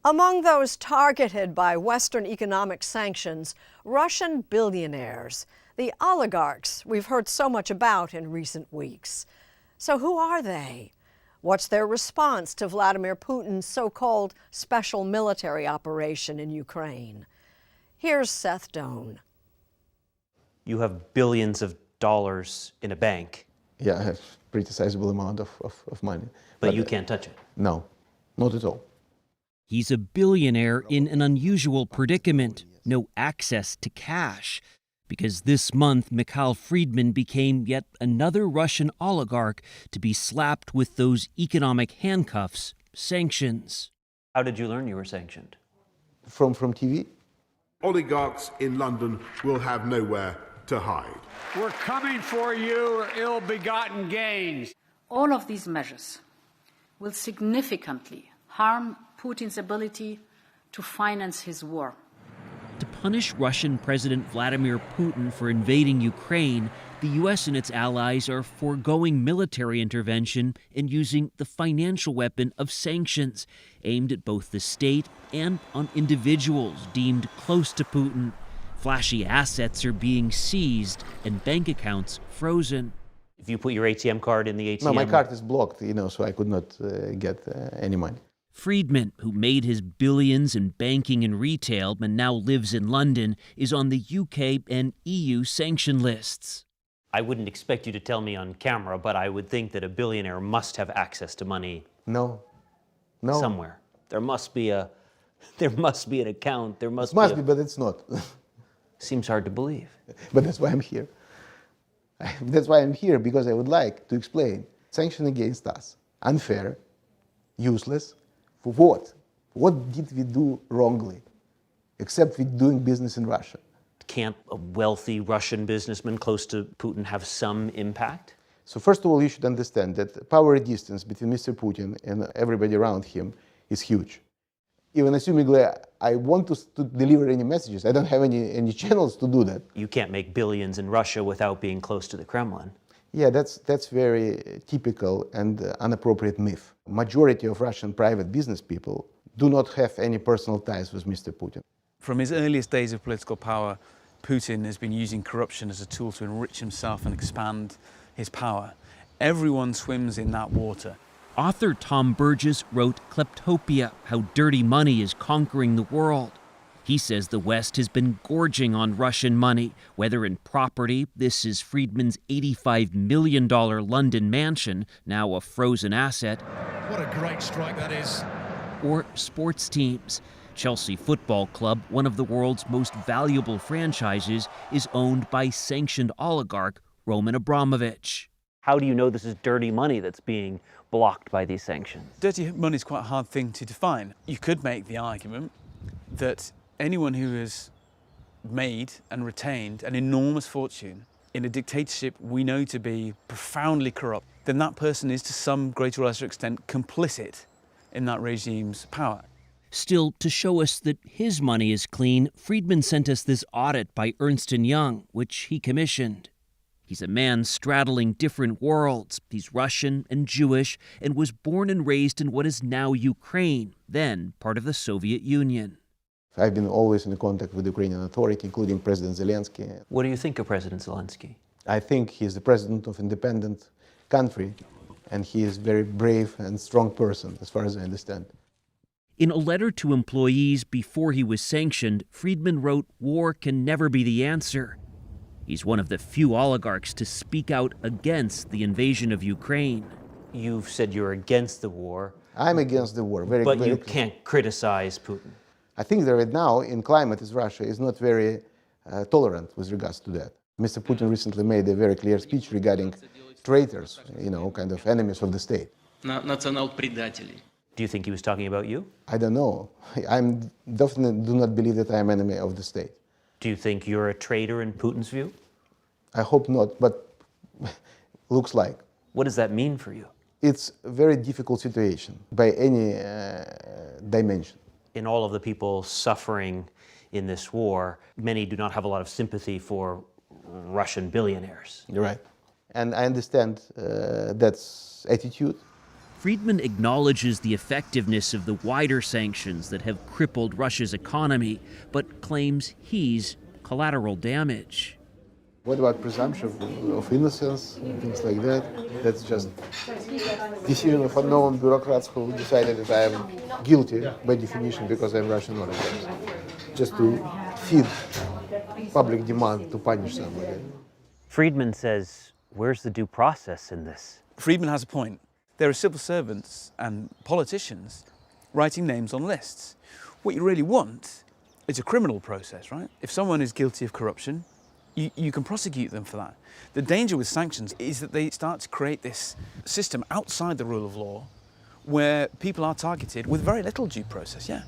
Among those targeted by Western economic sanctions, Russian billionaires, the oligarchs we've heard so much about in recent weeks. So who are they? What's their response to Vladimir Putin's so-called special military operation in Ukraine? Here's Seth Doan. You have billions of dollars in a bank. Yeah, I have a pretty sizable amount of money. But you can't touch it. No, not at all. He's a billionaire in an unusual predicament, no access to cash. Because this month, Mikhail Friedman became yet another Russian oligarch to be slapped with those economic handcuffs, sanctions. How did you learn you were sanctioned? From TV? Oligarchs in London will have nowhere to hide. We're coming for you, ill-begotten gains. All of these measures will significantly harm Putin's ability to finance his war. To punish Russian President Vladimir Putin for invading Ukraine, the U.S. and its allies are foregoing military intervention and using the financial weapon of sanctions, aimed at both the state and on individuals deemed close to Putin. Flashy assets are being seized and bank accounts frozen. If you put your ATM card in the ATM... No, my card is blocked, so I could not get any money. Friedman, who made his billions in banking and retail and now lives in London, is on the UK and EU sanction lists. I wouldn't expect you to tell me on camera, but I would think that a billionaire must have access to money. No. Somewhere. There must be an account. There must be, but it's not. Seems hard to believe. But that's why I'm here. That's why I'm here, because I would like to explain. Sanction against us. Unfair. Useless. For what? What did we do wrongly? Except with doing business in Russia. Can't a wealthy Russian businessman close to Putin have some impact? So first of all, you should understand that the power distance between Mr. Putin and everybody around him is huge. Even assuming I want to deliver any messages, I don't have any channels to do that. You can't make billions in Russia without being close to the Kremlin. Yeah, that's very typical and inappropriate myth. Majority of Russian private business people do not have any personal ties with Mr. Putin. From his earliest days of political power, Putin has been using corruption as a tool to enrich himself and expand his power. Everyone swims in that water. Author Tom Burgess wrote Kleptopia, How Dirty Money is Conquering the World. He says the West has been gorging on Russian money, whether in property, this is Friedman's $85 million London mansion, now a frozen asset. What a great strike that is. Or sports teams. Chelsea Football Club, one of the world's most valuable franchises, is owned by sanctioned oligarch Roman Abramovich. How do you know this is dirty money that's being blocked by these sanctions? Dirty money is quite a hard thing to define. You could make the argument that anyone who has made and retained an enormous fortune in a dictatorship we know to be profoundly corrupt, then that person is to some greater or lesser extent complicit in that regime's power. Still, to show us that his money is clean, Friedman sent us this audit by Ernst & Young, which he commissioned. He's a man straddling different worlds. He's Russian and Jewish and was born and raised in what is now Ukraine, then part of the Soviet Union. I've been always in contact with the Ukrainian authority, including President Zelensky. What do you think of President Zelensky? I think he's the president of an independent country, and he is a very brave and strong person, as far as I understand. In a letter to employees before he was sanctioned, Friedman wrote, "War can never be the answer." He's one of the few oligarchs to speak out against the invasion of Ukraine. You've said you're against the war. I'm against the war. But you can't criticize Putin. I think that right now, in climate, is Russia is not very tolerant with regards to that. Mr. Putin recently made a very clear speech regarding traitors, kind of enemies of the state. Do you think he was talking about you? I don't know. I definitely do not believe that I am enemy of the state. Do you think you're a traitor in Putin's view? I hope not, but looks like. What does that mean for you? It's a very difficult situation by any dimension. In all of the people suffering in this war, many do not have a lot of sympathy for Russian billionaires. You're right. And I understand that's attitude, Friedman acknowledges the effectiveness of the wider sanctions that have crippled Russia's economy, but claims he's collateral damage. What about presumption of innocence, things like that? That's just decision of unknown bureaucrats who decided that I am guilty by definition because I'm Russian oligarchs, just to feed public demand to punish somebody. Friedman says, where's the due process in this? Friedman has a point. There are civil servants and politicians writing names on lists. What you really want is a criminal process, right? If someone is guilty of corruption, you can prosecute them for that. The danger with sanctions is that they start to create this system outside the rule of law where people are targeted with very little due process, yeah.